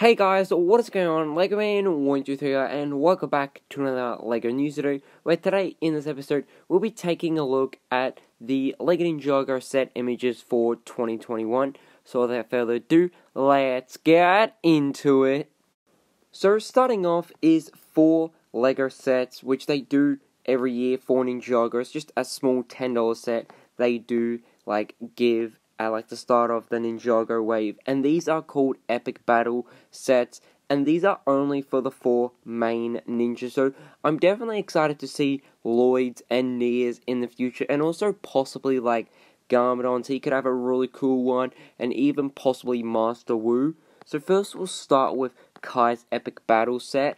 Hey guys, what is going on? Lego Man 123 here, and welcome back to another Lego news video, where today in this episode we'll be taking a look at the Lego Ninjago set images for 2021. So without further ado, let's get into it. So starting off is 4 Lego sets, which they do every year for Ninjago. It's just a small $10 set they do give at the start of the Ninjago wave, and these are called Epic Battle sets, and these are only for the 4 main ninjas. So I'm definitely excited to see Lloyd's and Nia's in the future, and also possibly Garmadon, so he could have a really cool one, and even possibly Master Wu. So first we'll start with Kai's Epic Battle set.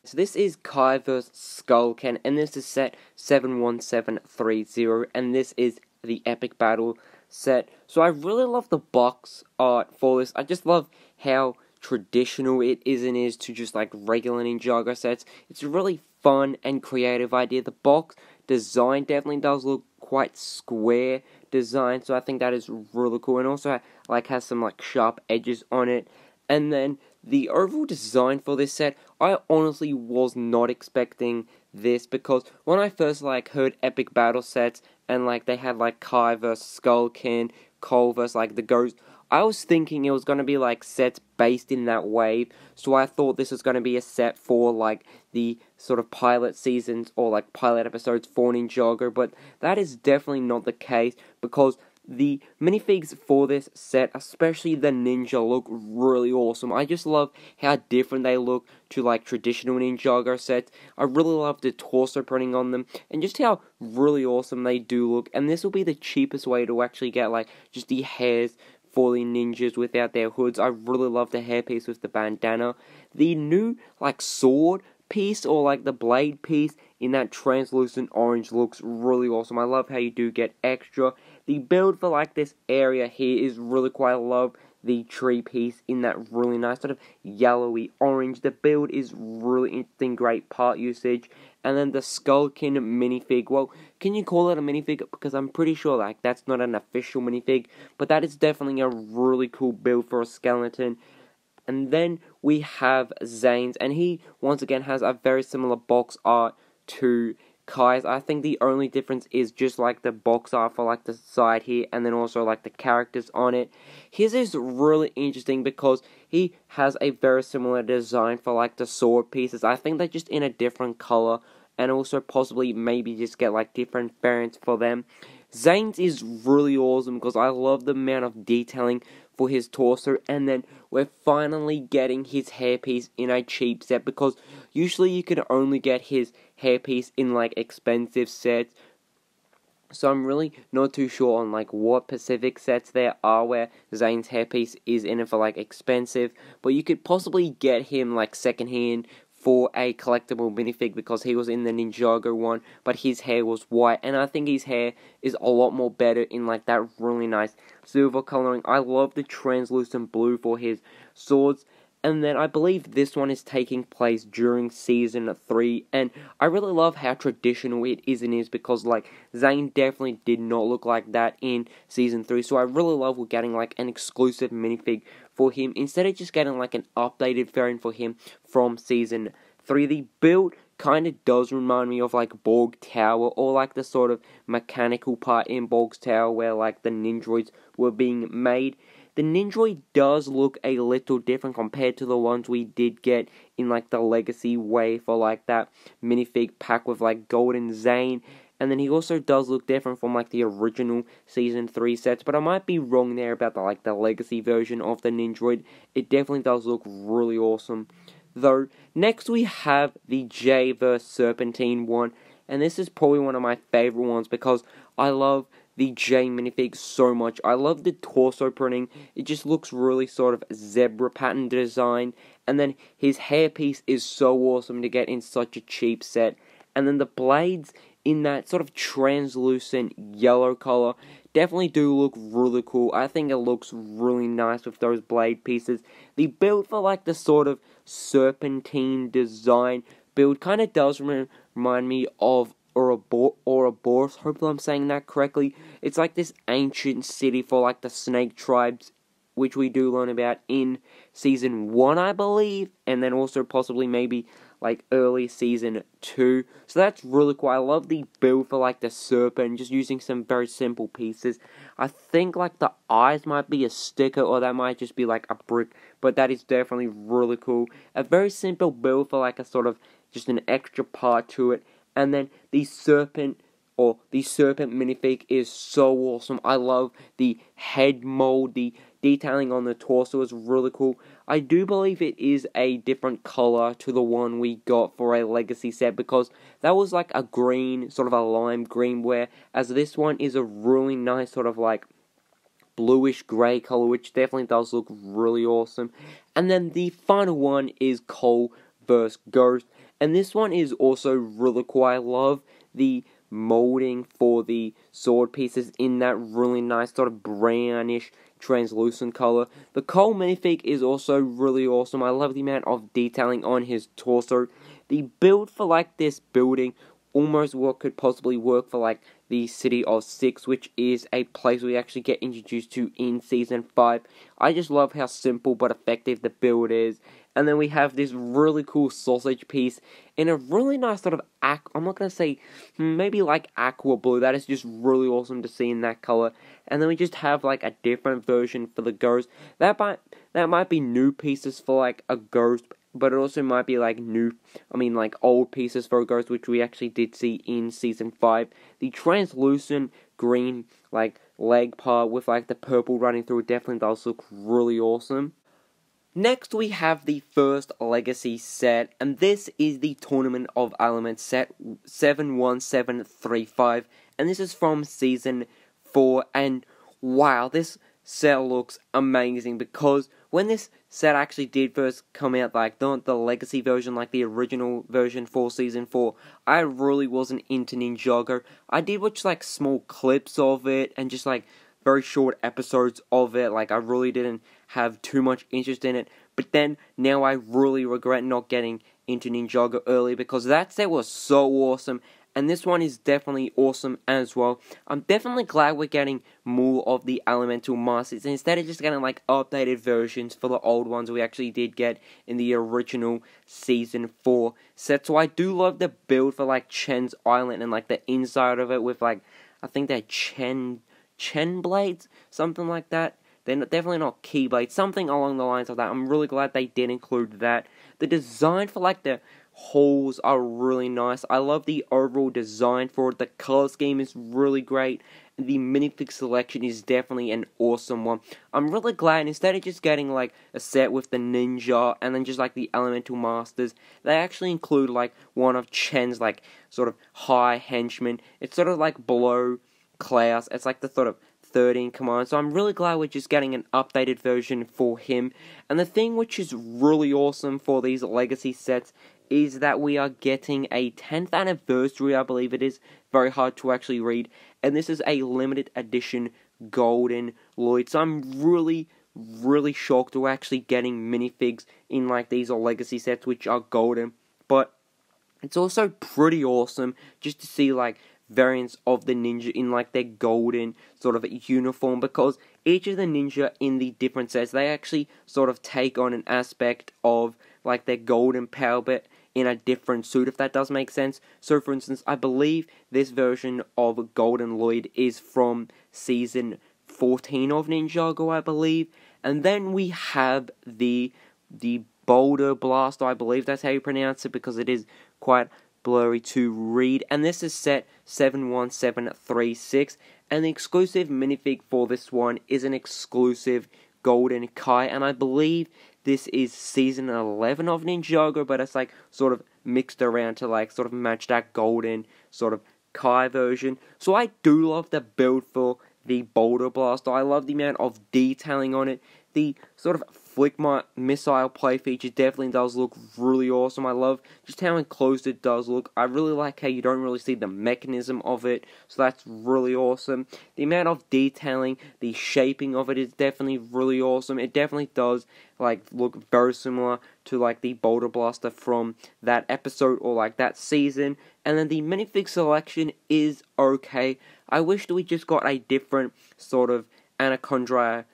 So this is Kaiver's Skullcan, and this is set 71730, and this is the Epic Battle set. So I really love the box art for this. I just love how traditional it is to just regular Ninjago sets. It's a really fun and creative idea. The box design definitely does look quite square design, so I think that is really cool, and also has some sharp edges on it. And then the overall design for this set, I honestly was not expecting this, because when I first heard Epic Battle sets and they had Kai vs Skullcan, Cole vs the Ghost, I was thinking it was gonna be sets based in that wave. So I thought this was gonna be a set for the sort of pilot seasons or pilot episodes for Ninjago, but that is definitely not the case, because the minifigs for this set, especially the ninja, look really awesome. I just love how different they look to traditional Ninjago sets. I really love the torso printing on them, and just how really awesome they do look. And this will be the cheapest way to actually get just the hairs for the ninjas without their hoods. I really love the hairpiece with the bandana. The new sword piece or the blade piece in that translucent orange looks really awesome. I love how you do get extra. The build for this area here is really cool. I love the tree piece in that really nice sort of yellowy orange. The build is really interesting, great part usage. And then the Skullcan minifig, well, can you call it a minifig? Because I'm pretty sure that's not an official minifig, but that is definitely a really cool build for a skeleton. And then we have Zayn's, and he once again has a very similar box art to Kai's. I think the only difference is just the box art for the side here, and then also the characters on it. His is really interesting because he has a very similar design for the sword pieces. I think they're just in a different color, and also possibly maybe just get different variants for them. Zayn's is really awesome because I love the amount of detailing for his torso, and then we're finally getting his hairpiece in a cheap set, because usually you can only get his hairpiece in expensive sets. So I'm really not too sure on what specific sets there are where Zayn's hairpiece is in it for expensive, but you could possibly get him secondhand for a collectible minifig, because he was in the Ninjago one, but his hair was white, and I think his hair is a lot more better in that really nice silver coloring. I love the translucent blue for his swords. And then I believe this one is taking place during Season 3, and I really love how traditional it is, because Zayn definitely did not look like that in Season 3, so I really love we're getting an exclusive minifig for him, instead of just getting an updated variant for him from Season 3. The build kind of does remind me of Borg Tower, or the sort of mechanical part in Borg's Tower where the Ninjroids were being made. The Ninjroid does look a little different compared to the ones we did get in the Legacy wave, for that minifig pack with Golden Zayn. And then he also does look different from the original Season 3 sets, but I might be wrong there about the Legacy version of the Ninjroid. It definitely does look really awesome. Though, next we have the J vs Serpentine one, and this is probably one of my favorite ones because I love the J minifig so much. I love the torso printing. It just looks really sort of zebra pattern design, and then his hairpiece is so awesome to get in such a cheap set. And then the blades in that sort of translucent yellow color definitely do look really cool. I think it looks really nice with those blade pieces. The build for the sort of serpentine design build kind of does remind me of Ouroboros. Hopefully I'm saying that correctly. It's this ancient city for the snake tribes which we do learn about in Season 1, I believe, and then also possibly maybe like early Season 2. So that's really cool. I love the build for like the serpent, just using some very simple pieces. I think like the eyes might be a sticker, or that might just be like a brick, but that is definitely really cool. A very simple build for like a sort of just an extra part to it. And then the serpent minifig is so awesome. I love the head mold, the detailing on the torso is really cool. I do believe it is a different color to the one we got for a legacy set, because that was like a green, sort of a lime green, whereas this one is a really nice sort of like bluish grey color, which definitely does look really awesome. And then the final one is Cole vs. Ghost, and this one is also really cool. I love the molding for the sword pieces in that really nice sort of brownish translucent color. The Cole minifig is also really awesome. I love the amount of detailing on his torso. The build for like this building almost what could possibly work for like the City of Six, which is a place we actually get introduced to in Season 5. I just love how simple but effective the build is. And then we have this really cool sausage piece in a really nice sort of I'm not going to say maybe like aqua blue. That is just really awesome to see in that color. And then we just have like a different version for the ghost. That might be new pieces for like a ghost, but it also might be like like old pieces for a ghost, which we actually did see in Season 5. The translucent green like leg part with like the purple running through it definitely does look really awesome. Next, we have the first Legacy set, and this is the Tournament of Elements set 71735, and this is from Season 4, and wow, this set looks amazing, because when this set actually did first come out, like the Legacy version, like the original version for Season 4, I really wasn't into Ninjago. I did watch like small clips of it, and just like very short episodes of it. Like I really didn't have too much interest in it, but then now I really regret not getting into Ninjago early, because that set was so awesome, and this one is definitely awesome as well. I'm definitely glad we're getting more of the Elemental Masters instead of just getting like updated versions for the old ones we actually did get in the original Season 4 set. So I do love the build for like Chen's Island and like the inside of it with like, I think they're Chen blades, something like that. They're definitely not key blades, something along the lines of that. I'm really glad they did include that. The design for like the holes are really nice. I love the overall design for it. The color scheme is really great. And the minifig selection is definitely an awesome one. I'm really glad instead of just getting like a set with the ninja and then just like the Elemental Masters, they actually include like one of Chen's like sort of high henchmen. It's sort of like below Klaus. It's like the sort of 13 command, so I'm really glad we're just getting an updated version for him. And the thing which is really awesome for these Legacy sets is that we are getting a 10th anniversary, I believe it is, very hard to actually read, and this is a limited edition Golden Lloyd. So I'm really shocked we're actually getting minifigs in like these Legacy sets which are golden, but it's also pretty awesome just to see like variants of the ninja in like their golden sort of uniform, because each of the ninja in the different sets, they actually sort of take on an aspect of like their golden power, but in a different suit, if that does make sense. So for instance, I believe this version of Golden Lloyd is from Season 14 of Ninjago, I believe. And then we have the Boulder Blast, I believe that's how you pronounce it, because it is quite blurry to read, and this is set 71736, and the exclusive minifig for this one is an exclusive Golden Kai, and I believe this is Season 11 of Ninjago, but it's like sort of mixed around to like sort of match that golden sort of Kai version. So I do love the build for the Boulder Blast. I love the amount of detailing on it. The sort of flick missile play feature definitely does look really awesome. I love just how enclosed it does look. I really like how you don't really see the mechanism of it, so that's really awesome. The amount of detailing, the shaping of it is definitely really awesome. It definitely does like look very similar to like the Boulder Blaster from that episode or like that season. And then the minifig selection is okay. I wish that we just got a different sort of Anaconda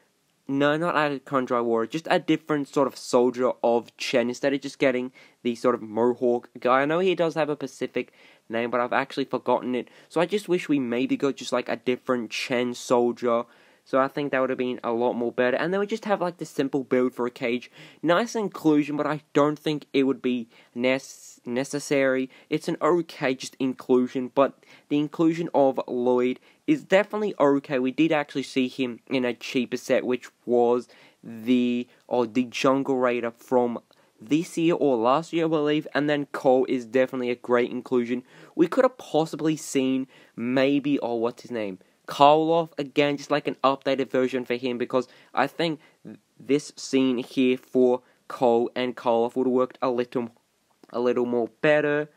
no, not added Kundra Warrior, just a different sort of soldier of Chen, instead of just getting the sort of Mohawk guy. I know he does have a Pacific name, but I've actually forgotten it, so I just wish we maybe got just like a different Chen soldier. So I think that would have been a lot more better. And then we just have like the simple build for a cage. Nice inclusion, but I don't think it would be necessary. It's an okay just inclusion, but the inclusion of Lloyd is definitely okay. We did actually see him in a cheaper set, which was the Jungle Raider from this year or last year, I believe. And then Cole is definitely a great inclusion. We could have possibly seen maybe, what's his name? Karloff, again, just like an updated version for him, because I think this scene here for Cole and Karloff would have worked a little more better.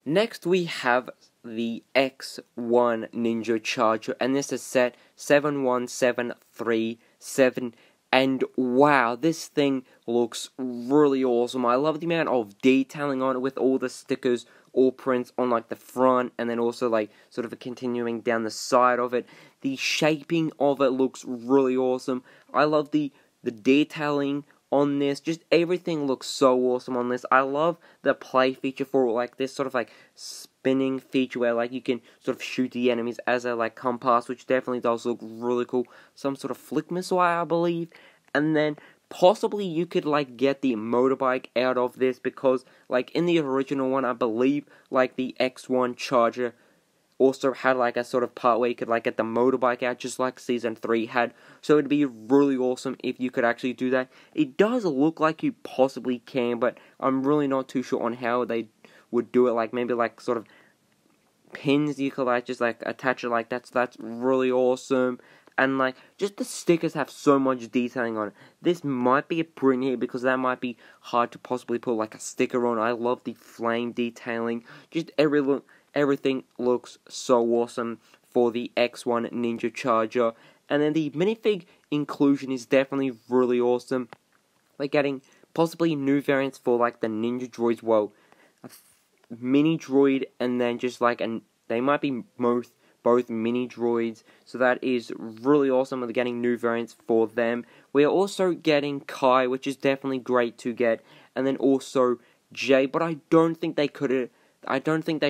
Next we have the X1 Ninja Charger, and this is set 71737, and wow, this thing looks really awesome. I love the amount of detailing on it with all the stickers, all prints on like the front, and then also like sort of continuing down the side of it. The shaping of it looks really awesome. I love the detailing on this. Just everything looks so awesome on this. I love the play feature for like this sort of like spinning feature where like you can sort of shoot the enemies as they like come past, which definitely does look really cool. Some sort of flick missile, I believe. And then possibly you could like get the motorbike out of this, because like in the original one, I believe like the X1 Charger also had like a sort of part where you could like get the motorbike out, just like Season 3 had. So it'd be really awesome if you could actually do that. It does look like you possibly can, but I'm really not too sure on how they would do it. Like maybe like sort of pins you could like just like attach it like that. So that's really awesome. And like just the stickers have so much detailing on it. This might be a print here, because that might be hard to possibly put like a sticker on. I love the flame detailing. Just everything looks so awesome for the X1 Ninja Charger. And then the minifig inclusion is definitely really awesome. We're getting possibly new variants for like the Ninja Droids. Well, a mini droid, and then just like they might be both mini droids, so that is really awesome. We're getting new variants for them. We are also getting Kai, which is definitely great to get, and then also Jay, but I don't think they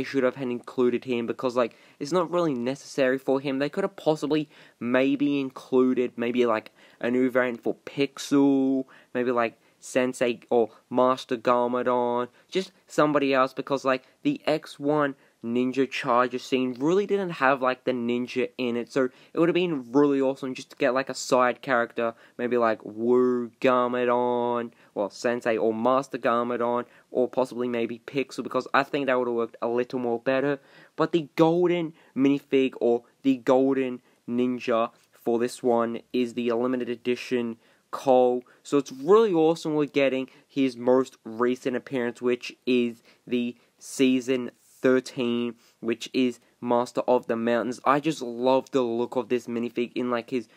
should have included him, because like it's not really necessary for him. They could have possibly maybe included maybe like a new variant for Pixel, maybe like Sensei or Master Garmadon, just somebody else, because like the X1 Ninja Charger scene really didn't have like the ninja in it, so it would have been really awesome just to get like a side character, maybe like Wu Garmadon, or Sensei or Master Garmadon, or possibly maybe Pixel, because I think that would have worked a little more better. But the golden minifig, or the golden ninja for this one, is the limited edition Cole. So it's really awesome. We're getting his most recent appearance, which is the Season 13, which is Master of the Mountains. I just love the look of this minifig in like his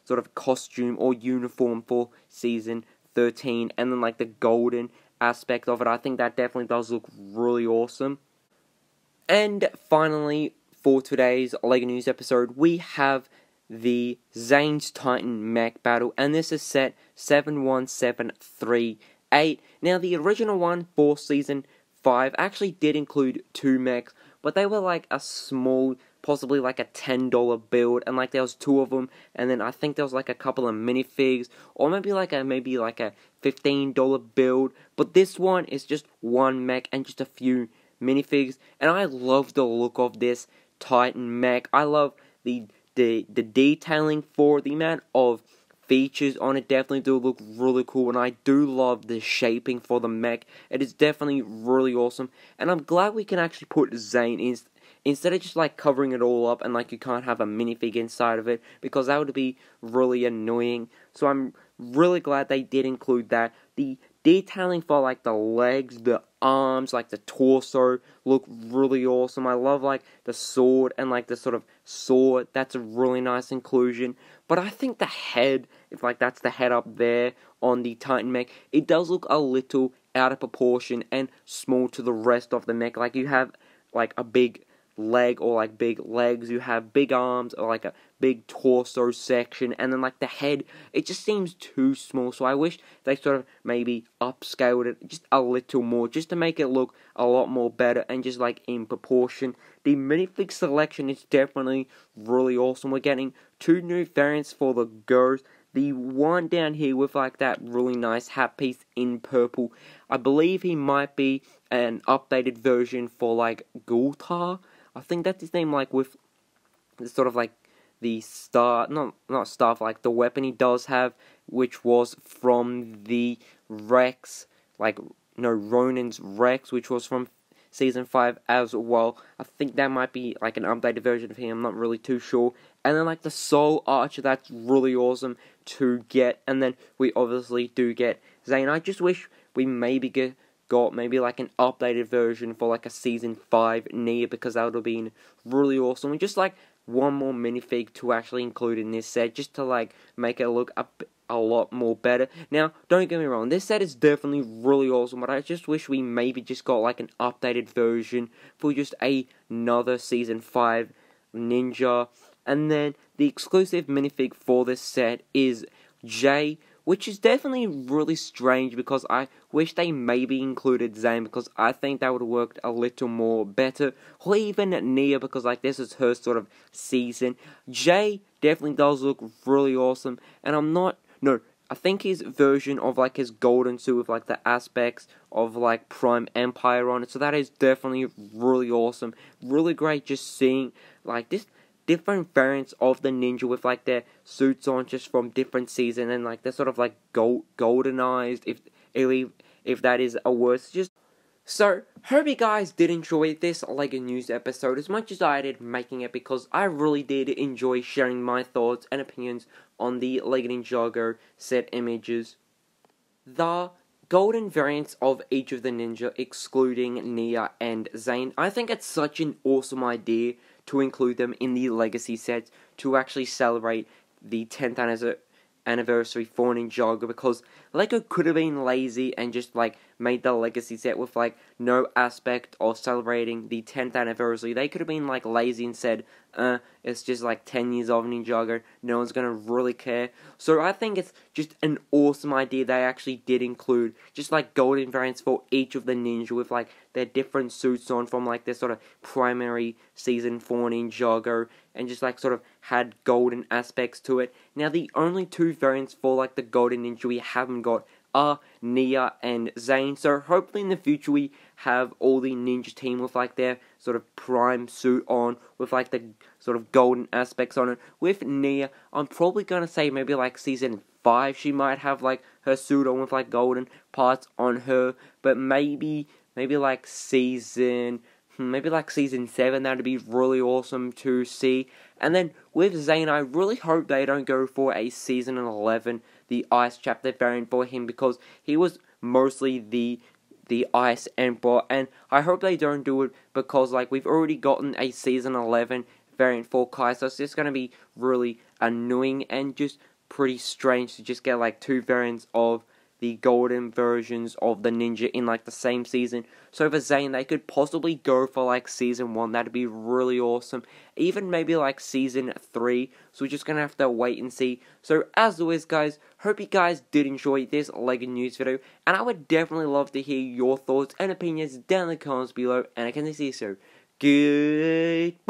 sort of costume or uniform for Season 13, and then like the golden aspect of it. I think that definitely does look really awesome. And finally, for today's LEGO News episode, we have the Zayn's Titan mech battle, and this is set 71738. Now, the original one for Season 5 actually did include 2 mechs, but they were like a small, possibly like a $10 build, and like there was 2 of them, and then I think there was like a couple of minifigs, or maybe like a $15 build. But this one is just 1 mech and just a few minifigs, and I love the look of this Titan mech. I love the detailing for the amount of features on it. Definitely do look really cool, and I do love the shaping for the mech. It is definitely really awesome, and I'm glad we can actually put Zayn in instead of just like covering it all up and like you can't have a minifig inside of it, because that would be really annoying. So I'm really glad they did include that. The detailing for like the legs, the arms, like the torso look really awesome. I love like the sword and like the sort of sword. That's a really nice inclusion. But I think the head, if like that's the head up there on the Titan mech, it does look a little out of proportion and small to the rest of the mech. Like you have like a big leg or like big legs. You have big arms or like a big torso section, and then like the head, it just seems too small. So I wish they sort of maybe upscaled it just a little more, just to make it look a lot more better and just like in proportion. The minifig selection is definitely really awesome. We're getting 2 new variants for the girls. The one down here with like that really nice hat piece in purple, I believe he might be an updated version for like Gultar. I think that's his name, like with sort of like the star, not staff, like the weapon he does have, which was from the Rex, like, no, Ronin's Rex, which was from Season 5 as well. I think that might be like an updated version of him, I'm not really too sure. And then like the Soul Archer, that's really awesome to get. And then we obviously do get Zayn. I just wish we maybe got maybe like an updated version for like a Season 5 Nia, because that would have been really awesome. And just like one more minifig to actually include in this set, just to like make it look a lot more better. Now, don't get me wrong, this set is definitely really awesome, but I just wish we maybe just got like an updated version for just another Season 5 Ninja. And then the exclusive minifig for this set is Jay, which is definitely really strange, because I wish they maybe included Zayn, because I think that would have worked a little more better. Or even Nia, because like this is her sort of season. Jay definitely does look really awesome, and I think his version of like his golden suit with like the aspects of like Prime Empire on it, so that is definitely really awesome. Really great just seeing like this different variants of the ninja with like their suits on just from different seasons, and like they're sort of like goldenized, if that is a word. So, hope you guys did enjoy this LEGO news episode as much as I did making it, because I really did enjoy sharing my thoughts and opinions on the LEGO Ninjago set images. The golden variants of each of the ninja, excluding Nia and Zayn, I think it's such an awesome idea to include them in the Legacy sets to actually celebrate the 10th anniversary for Ninjago, because LEGO could have been lazy and just like made the Legacy set with like no aspect of celebrating the 10th anniversary. They could have been like lazy and said, it's just like 10 years of Ninjago, no one's gonna really care. So I think it's just an awesome idea they actually did include just like golden variants for each of the ninja with like their different suits on from like their sort of primary Season 4 Ninjago, and just like sort of had golden aspects to it. Now the only 2 variants for like the golden ninja we haven't got are Nia and Zayn, so hopefully in the future we have all the ninja team with like their sort of prime suit on with like the sort of golden aspects on it. With Nia, I'm probably gonna say maybe like Season 5 she might have like her suit on with like golden parts on her, but maybe like Season 7, that'd be really awesome to see. And then with Zayn, I really hope they don't go for a Season 11, the Ice Chapter variant for him, because he was mostly the Ice Emperor, and I hope they don't do it, because like we've already gotten a Season 11 variant for Kai, so it's just going to be really annoying and just pretty strange to just get like 2 variants of the golden versions of the ninja in like the same season. So for Zayn, they could possibly go for like Season 1, that'd be really awesome. Even maybe like Season 3, so we're just gonna have to wait and see. So as always guys, hope you guys did enjoy this LEGO news video, and I would definitely love to hear your thoughts and opinions down in the comments below, and I can see you so. Goodbye!